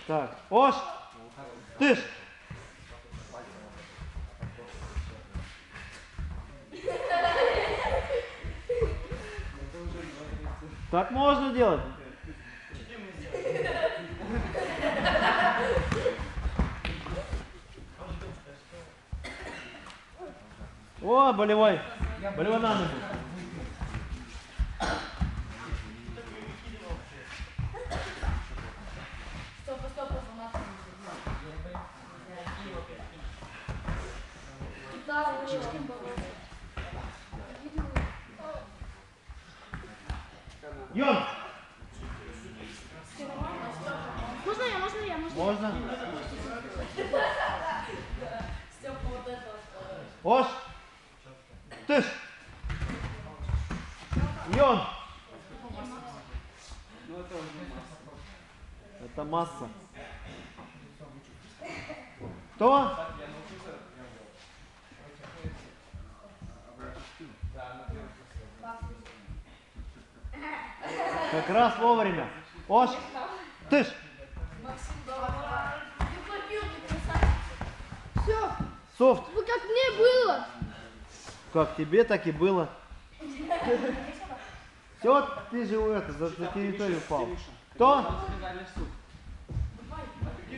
Так, Ош, тыш. Так можно делать? О, болевой. Болевой на ногу. Йон! Можно я? Можно? Ош! Тыш! Йон! Это масса. Кто? Как раз вовремя. Ош! Тыш! Все. Софт! Ну как мне было. Как тебе, так и было. Все, ты же за территорию упал. Кто?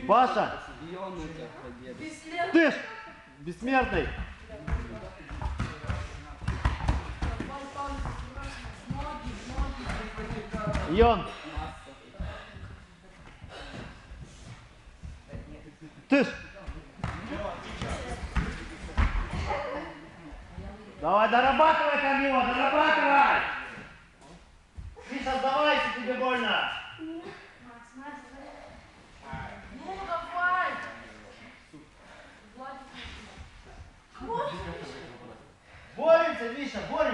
Паша! Ты ж! Бессмертный! Йон! Ты ж! Давай, дорабатывай, Камила, дорабатывай! Миша, сдавайся, тебе больно! Ну давай! Боремся, Миша, боремся!